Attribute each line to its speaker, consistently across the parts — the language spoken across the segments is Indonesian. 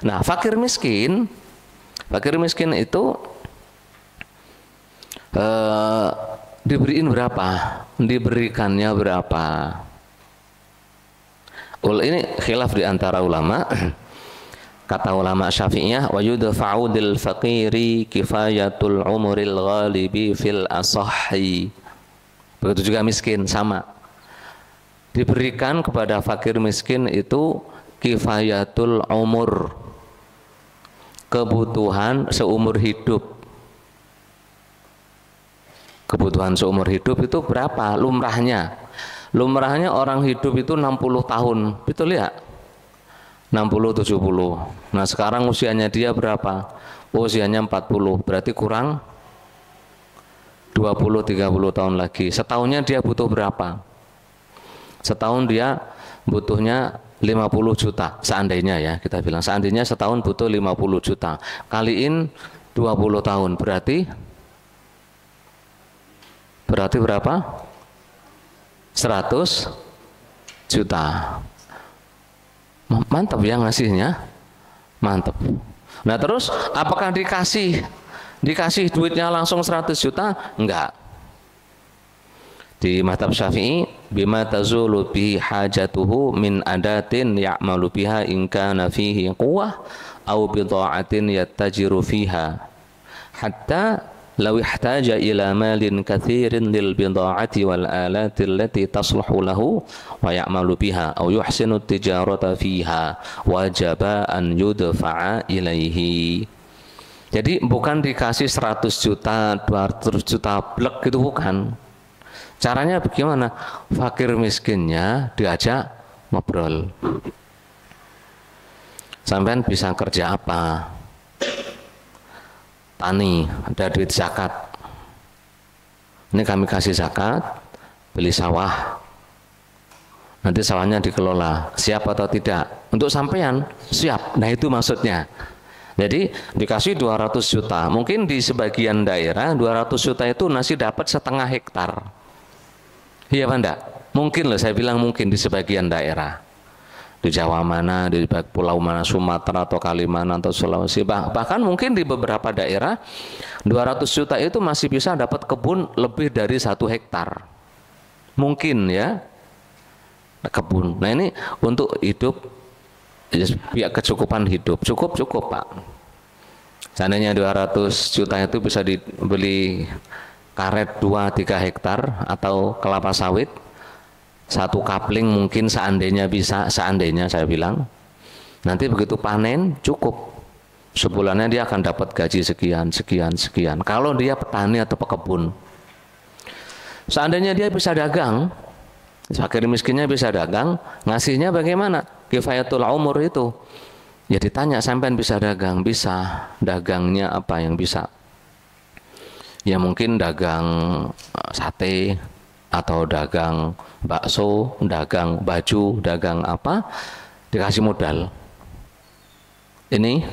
Speaker 1: Nah, fakir miskin itu diberiin berapa? Diberikannya berapa? Ini khilaf di antara ulama. Kata ulama Syafi'iyah, wa yudfa'u dil faqiri kifayatul umuril ghalibi fil asahhi. Begitu juga miskin, sama. Diberikan kepada fakir miskin itu kifayatul umur, kebutuhan seumur hidup. Kebutuhan seumur hidup itu berapa? Lumrahnya orang hidup itu 60 tahun, betul ya? 60-70. Nah sekarang usianya dia berapa? Usianya 40, berarti kurang 20-30 tahun lagi. Setahunnya dia butuh berapa? Setahun dia butuhnya 50 juta, seandainya ya, kita bilang seandainya setahun butuh 50 juta, kaliin 20 tahun, berarti berapa? 100 juta. Mantap ya ngasihnya, mantap. Nah terus apakah dikasih duitnya langsung 100 juta? Enggak. Di mazhab Syafi'i, bima tazulu bi hajatuhu min adatin ya'malu biha in kana fihi quwwah aw bi ta'atin yattajiru fiha hatta law ihtaja ila malin katsirin lil bida'ati wal alati allati tasluhu lahu wa ya'malu biha aw yuhsinu tijarata fiha wajaba an yudfa'a ilaihi. Jadi bukan dikasih 100 juta, 200 juta blek gitu, bukan. Caranya bagaimana? Fakir miskinnya diajak ngobrol. Sampean bisa kerja apa? Tani, ada duit zakat. Ini kami kasih zakat, beli sawah. Nanti sawahnya dikelola. Siap atau tidak? Untuk sampean siap. Nah itu maksudnya. Jadi dikasih 200 juta. Mungkin di sebagian daerah 200 juta itu nasi dapat setengah hektar. Iya Pak enggak? Mungkin loh, saya bilang mungkin di sebagian daerah. Di Jawa mana, di pulau mana, Sumatera atau Kalimantan atau Sulawesi, bahkan mungkin di beberapa daerah 200 juta itu masih bisa dapat kebun lebih dari 1 hektar. Mungkin ya, kebun. Nah ini untuk hidup, ya kecukupan hidup, cukup Pak. Seandainya 200 juta itu bisa dibeli karet 2-3 hektar atau kelapa sawit, 1 kapling mungkin seandainya bisa, seandainya saya bilang. Nanti begitu panen cukup. Sebulannya dia akan dapat gaji sekian. Kalau dia petani atau pekebun. Seandainya dia bisa dagang, fakir miskinnya bisa dagang, ngasihnya bagaimana? Kifayatul umur itu. Ya ditanya, sampean bisa dagang? Bisa. Dagangnya apa yang bisa? Ya mungkin dagang sate, atau dagang bakso, dagang baju, dagang apa, dikasih modal. Ini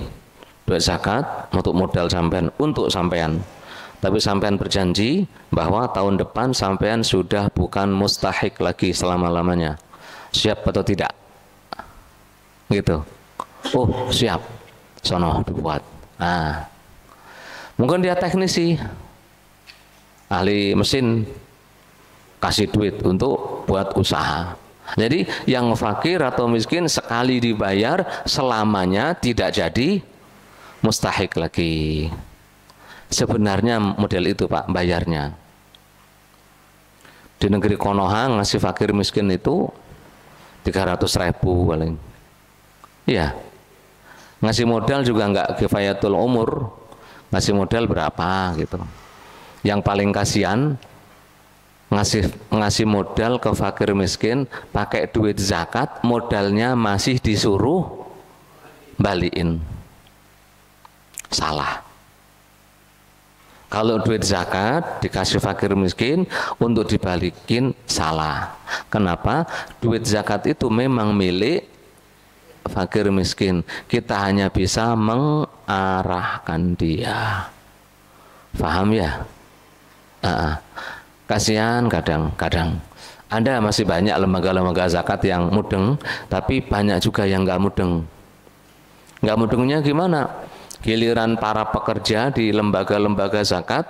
Speaker 1: duit zakat untuk modal sampean, untuk sampean. Tapi sampean berjanji bahwa tahun depan sampean sudah bukan mustahik lagi selama-lamanya. Siap atau tidak? Gitu. Oh siap, sono dibuat. Nah, mungkin dia teknisi, ahli mesin, kasih duit untuk buat usaha. Jadi yang fakir atau miskin sekali dibayar selamanya tidak jadi mustahik lagi. Sebenarnya model itu Pak bayarnya. Di negeri Konoha ngasih fakir miskin itu 300.000 paling. Iya. Ngasih modal juga enggak kifayatul umur. Ngasih modal berapa gitu. Yang paling kasihan ngasih modal ke fakir miskin pakai duit zakat, modalnya masih disuruh balikin. Salah. Kalau duit zakat dikasih fakir miskin untuk dibalikin, salah. Kenapa? Duit zakat itu memang milik fakir miskin. Kita hanya bisa mengarahkan dia. Paham ya? Kasihan kadang-kadang. Ada masih banyak lembaga-lembaga zakat yang mudeng, tapi banyak juga yang nggak mudeng. Nggak mudengnya gimana? Giliran para pekerja di lembaga-lembaga zakat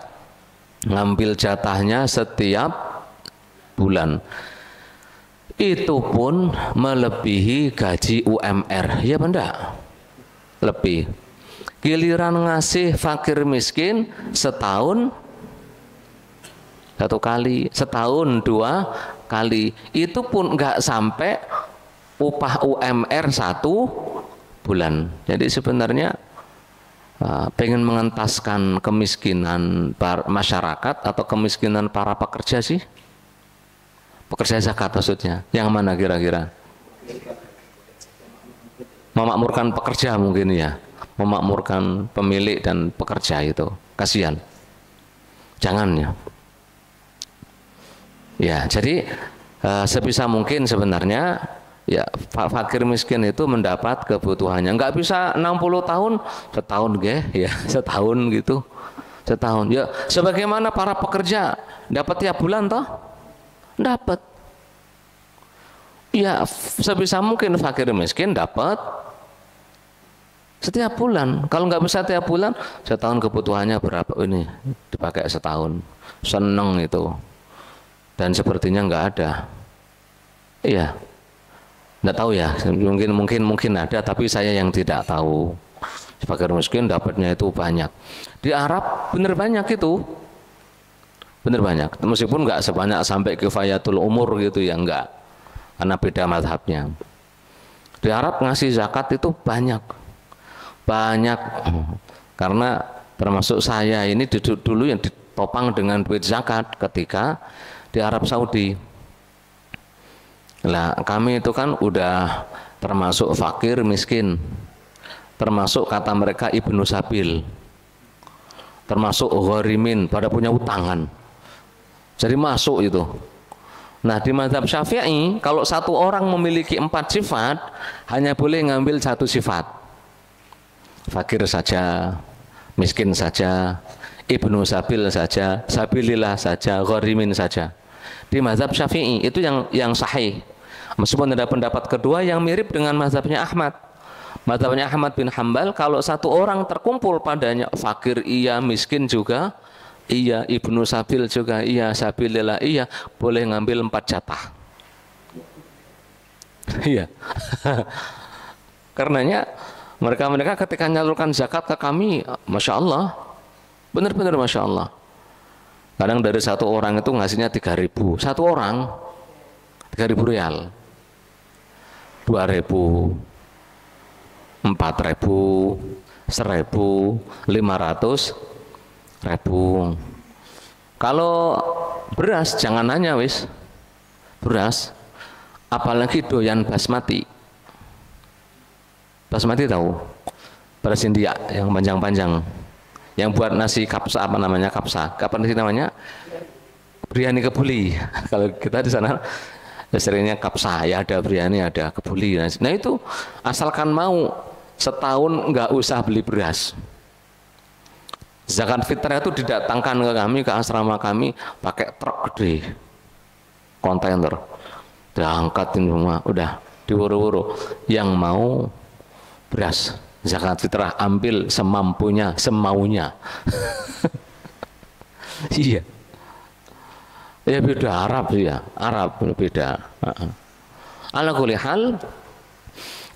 Speaker 1: ngambil jatahnya setiap bulan. Itu pun melebihi gaji UMR, ya benda? Lebih. Giliran ngasih fakir miskin setahun satu kali, setahun dua kali, itu pun nggak sampai upah UMR satu bulan. Jadi sebenarnya pengen mengentaskan kemiskinan masyarakat atau kemiskinan para pekerja sih? Pekerja zakat maksudnya. Yang mana kira-kira? Memakmurkan pekerja mungkin ya. Memakmurkan pemilik dan pekerja itu. Kasihan. Jangan ya. Ya, jadi sebisa mungkin sebenarnya ya fakir miskin itu mendapat kebutuhannya. Nggak bisa 60 tahun, setahun ya, setahun gitu. Setahun. Ya, sebagaimana para pekerja dapat tiap bulan toh? Dapat. Ya, sebisa mungkin fakir miskin dapat setiap bulan. Kalau nggak bisa tiap bulan, setahun kebutuhannya berapa ini dipakai setahun. Seneng itu. Dan sepertinya nggak ada. Iya, nggak tahu ya. Mungkin ada, tapi saya yang tidak tahu. Fakir miskin dapatnya itu banyak. Di Arab bener banyak itu, bener banyak. Meskipun nggak sebanyak sampai kifayatul umur gitu ya, nggak, karena beda mazhabnya. Di Arab ngasih zakat itu banyak, karena termasuk saya ini dulu yang ditopang dengan duit zakat ketika di Arab Saudi. Lah kami itu kan udah termasuk fakir miskin, termasuk kata mereka ibnu sabil, termasuk gharimin, pada punya utangan. Jadi masuk itu. Nah di mazhab Syafi'i kalau satu orang memiliki 4 sifat hanya boleh ngambil 1 sifat. Fakir saja, miskin saja, ibnu sabil saja, sabilillah saja, gharimin saja. Di mazhab Syafi'i itu yang sahih. Meskipun ada pendapat kedua yang mirip dengan mazhabnya Ahmad. Mazhabnya Ahmad bin Hambal, kalau satu orang terkumpul padanya fakir iya, miskin juga iya, ibnu sabil juga iya, sabilillah iya, boleh ngambil 4 jatah. Iya. Karenanya mereka ketika nyalurkan zakat ke kami, masya Allah, benar-benar masya Allah. Kadang dari satu orang itu ngasihnya 3.000, satu orang 3.000 rial, 2.000, 4.000, 1.000, 500.000. Kalau beras jangan nanya wis, beras, apalagi doyan basmati. Basmati tahu? Beras India yang panjang-panjang. Yang buat nasi kapsa, apa namanya kapsa? Kapan sih namanya? Biryani kebuli. Kalau kita di sana seringnya kapsa, ya ada biryani, ada kebuli. Nah itu asalkan mau setahun nggak usah beli beras. Zakat fitrah itu didatangkan ke kami, ke asrama kami pakai truk gede, kontainer, diangkatin semua, udah diwuru-wuru. Yang mau beras zakat fitrah ambil semampunya, semaunya. Iya. Ya beda Arab ya, Arab beda. Ala kulli hal,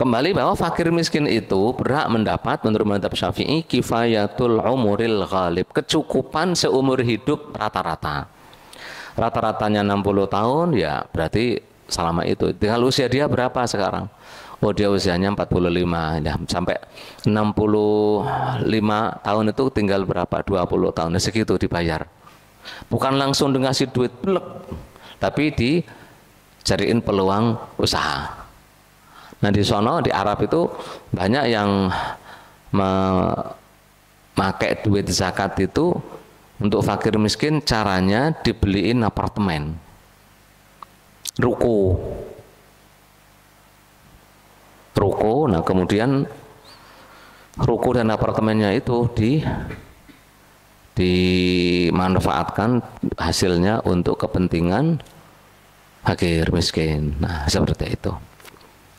Speaker 1: kembali bahwa fakir miskin itu berhak mendapat menurut mazhab Syafi'i kifayatul umuril ghalib, kecukupan seumur hidup rata-rata. Rata-ratanya 60 tahun ya berarti selama itu. Tinggal usia dia berapa sekarang? Oh dia usianya 45 ya, sampai 65 tahun itu tinggal berapa? 20 tahun, segitu dibayar. Bukan langsung dikasih duit plek, tapi dicariin peluang usaha. Nah di sono di Arab itu banyak yang memakai duit zakat itu untuk fakir miskin, caranya dibeliin apartemen, ruko. Nah kemudian ruko dan apartemennya itu dimanfaatkan hasilnya untuk kepentingan fakir miskin. Nah seperti itu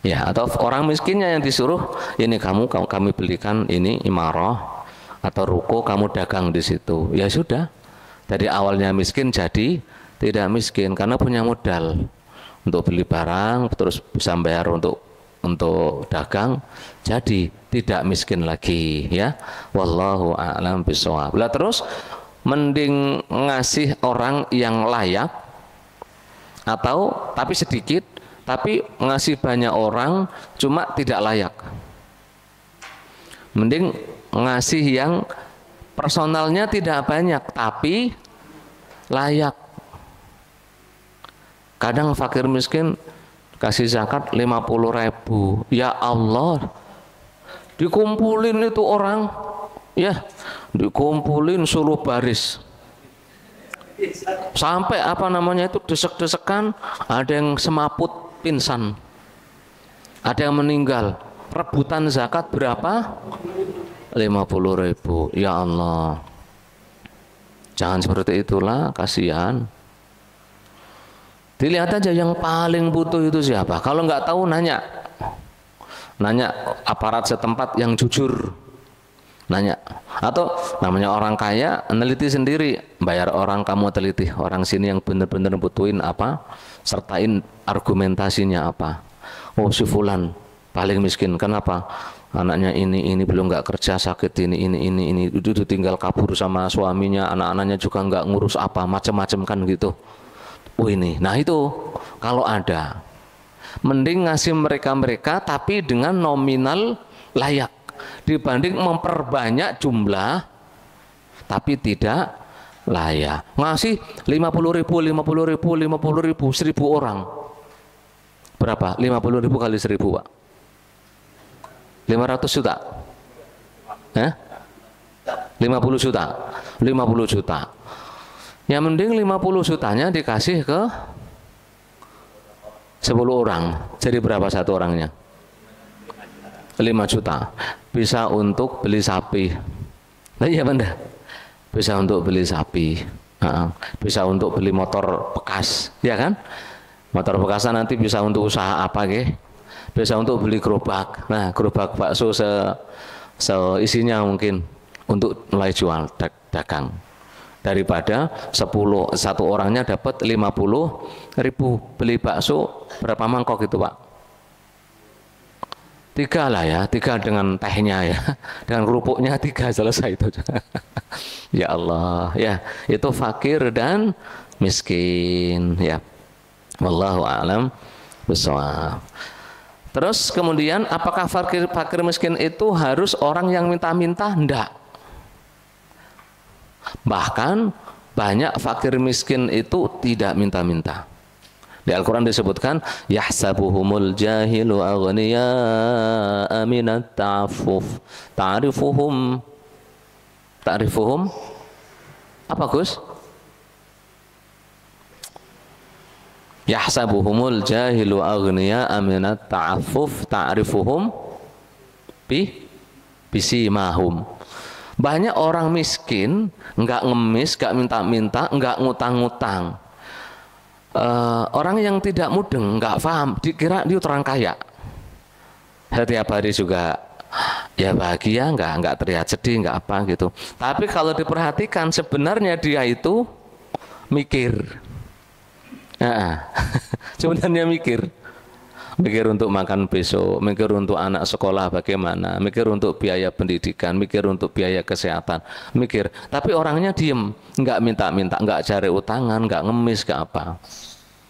Speaker 1: Ya, atau orang miskinnya yang disuruh, ini kami belikan ini imarah atau ruko, kamu dagang di situ. Ya sudah. Dari awalnya miskin jadi tidak miskin karena punya modal untuk beli barang, terus bisa bayar untuk dagang, jadi tidak miskin lagi, ya. Wallahu a'lam bishawab. Lah terus mending ngasih orang yang layak atau tapi sedikit, tapi ngasih banyak orang cuma tidak layak. Mending ngasih yang personalnya tidak banyak tapi layak. Kadang fakir miskin kasih zakat 50.000, ya Allah, dikumpulin itu orang, ya dikumpulin suruh baris sampai apa namanya itu desek-desekan, ada yang semaput pingsan, ada yang meninggal. Rebutan zakat berapa? 50.000. Ya Allah, jangan seperti itulah, kasihan. Dilihat aja yang paling butuh itu siapa. Kalau nggak tahu nanya aparat setempat yang jujur, nanya. Atau namanya orang kaya, neliti sendiri, bayar orang, kamu teliti orang sini yang benar-benar butuhin apa, sertain argumentasinya apa. Oh si fulan paling miskin, kenapa? Anaknya ini belum nggak kerja, sakit ini itu tinggal kabur sama suaminya, anak-anaknya juga nggak ngurus apa, macam-macam kan gitu. Oh ini, nah itu kalau ada, mending ngasih mereka tapi dengan nominal layak dibanding memperbanyak jumlah tapi tidak layak. Ngasih 50.000, 1.000 orang, berapa? 50.000 kali 1.000, Pak, 500 juta, 50 juta, 50 juta. Ya mending 50 jutanya dikasih ke 10 orang. Jadi berapa satu orangnya? 5 juta. Bisa untuk beli sapi. Nah, iya benar. Bisa untuk beli sapi. Bisa untuk beli motor bekas, ya kan? Motor bekasnya nanti bisa untuk usaha apa, ke? Bisa untuk beli gerobak. Nah, gerobak bakso seisinya mungkin untuk mulai jual dagang. Daripada satu orangnya dapat 50.000, beli bakso berapa mangkok itu, Pak? 3 lah ya, 3 dengan tehnya ya, dengan kerupuknya 3 selesai itu. Ya Allah, ya itu fakir dan miskin, ya. Wallahu a'lam bishawab. Terus kemudian apakah fakir miskin itu harus orang yang minta-minta? Enggak. Bahkan banyak fakir miskin itu tidak minta-minta. Di Al-Quran disebutkan, yahsabuhumul jahilu aghniya'a minat ta'affuf. Ta'rifuhum apa, Gus? Yahsabuhumul jahilu aghniya'a minat ta'affuf ta'rifuhum bisimahum. Banyak orang miskin, nggak ngemis, nggak minta-minta, nggak ngutang-ngutang. Orang yang tidak mudeng, nggak paham, dikira dia orang kaya. Setiap hari juga ya bahagia, nggak terlihat sedih, nggak apa gitu. Tapi kalau diperhatikan sebenarnya dia itu mikir. Sebenarnya mikir untuk makan besok, mikir untuk anak sekolah bagaimana, mikir untuk biaya pendidikan, mikir untuk biaya kesehatan, mikir. Tapi orangnya diem, nggak minta-minta, nggak cari utangan, nggak ngemis, nggak apa.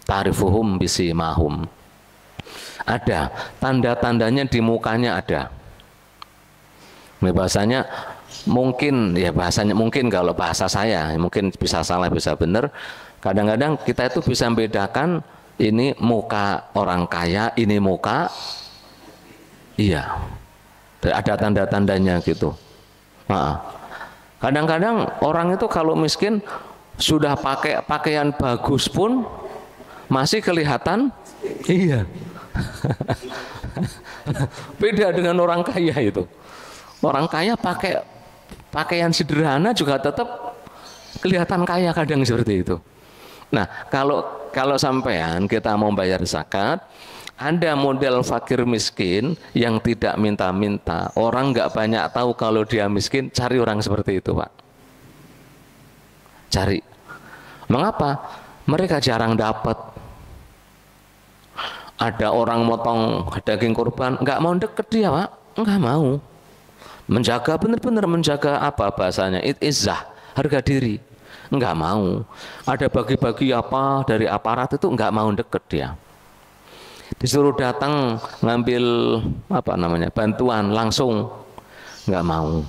Speaker 1: Ta'rifuhum bisimahum. Ada tanda-tandanya di mukanya ada. Bahasanya mungkin, ya bahasanya mungkin, kalau bahasa saya mungkin bisa salah bisa benar. Kadang-kadang kita itu bisa membedakan ini muka orang kaya, ini muka, iya, ada tanda-tandanya gitu. Kadang-kadang orang itu kalau miskin sudah pakai pakaian bagus pun masih kelihatan, iya. Beda dengan orang kaya itu. Orang kaya pakai pakaian sederhana juga tetap kelihatan kaya, kadang seperti itu. Nah, kalau sampean kita mau bayar zakat, Ada model fakir miskin yang tidak minta-minta. Orang nggak banyak tahu kalau dia miskin, cari orang seperti itu, Pak. Cari. Mengapa? Mereka jarang dapat. Ada orang motong daging kurban, nggak mau deket dia, Pak. Nggak mau. Menjaga, benar-benar menjaga apa bahasanya? Izzah, harga diri. Nggak mau. Ada bagi-bagi apa dari aparat itu nggak mau deket dia. Disuruh datang ngambil bantuan langsung nggak mau.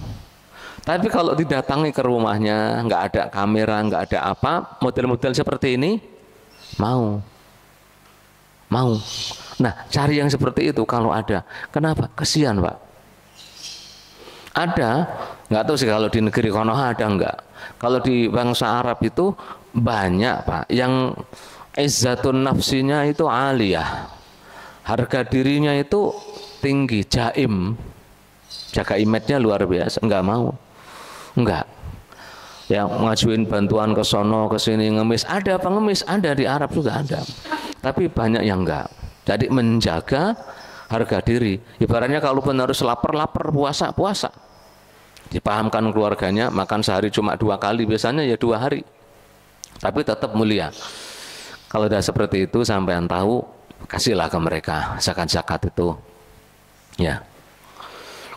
Speaker 1: Tapi kalau didatangi ke rumahnya, nggak ada kamera, nggak ada apa, model-model seperti ini mau. Nah, cari yang seperti itu kalau ada. Kenapa? Kesian, Pak. Ada, nggak tahu sih kalau di negeri Konoha ada nggak. Kalau di bangsa Arab itu banyak, Pak, yang izzatun nafsinya itu aliyah. Harga dirinya itu tinggi, jaim, jaga image-nya luar biasa, enggak mau, enggak. Yang ngajuin bantuan ke sono ke sini ngemis, ada pengemis, ada di Arab juga ada. Tapi banyak yang enggak. Jadi menjaga harga diri. Ibaratnya kalau pun harus lapar, puasa. Dipahamkan keluarganya, makan sehari cuma 2 kali, biasanya ya 2 hari. Tapi tetap mulia. Kalau udah seperti itu sampean tahu, kasihlah ke mereka zakat-zakat itu, ya,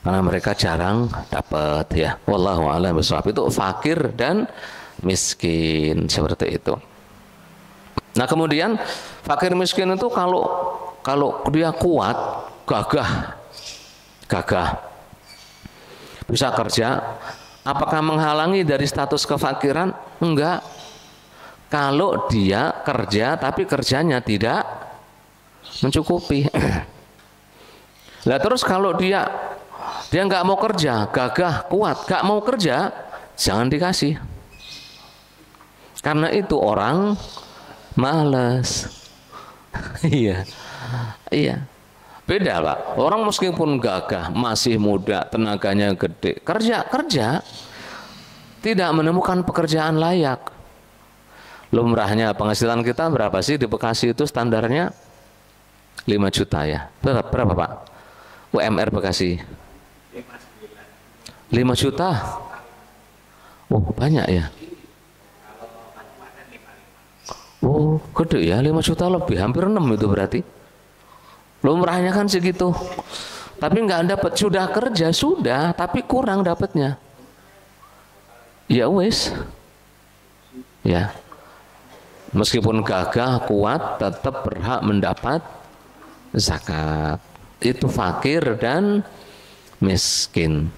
Speaker 1: karena mereka jarang dapat, ya. Wallahu a'lam bishawab. Itu fakir dan miskin seperti itu. Nah, kemudian fakir miskin itu kalau dia kuat, gagah, bisa kerja, apakah menghalangi dari status kefakiran? Enggak. Kalau dia kerja tapi kerjanya tidak mencukupi. Lah terus kalau dia nggak mau kerja, gagah, kuat, nggak mau kerja, jangan dikasih. Karena itu orang malas. Iya. Beda, Pak. Orang meskipun gagah, masih muda, tenaganya gede, kerja, tidak menemukan pekerjaan layak. Lumrahnya penghasilan kita berapa sih di Bekasi itu standarnya? 5 juta ya. Berapa Pak? UMR Bekasi 5 juta. Oh, banyak ya. Oh, gede ya, 5 juta lebih, hampir 6 itu berarti. Lumrahnya kan segitu. Tapi nggak dapat, sudah kerja, sudah, tapi kurang dapatnya. Ya wes. Ya. Meskipun gagah, kuat, tetap berhak mendapat zakat. Itu fakir dan miskin.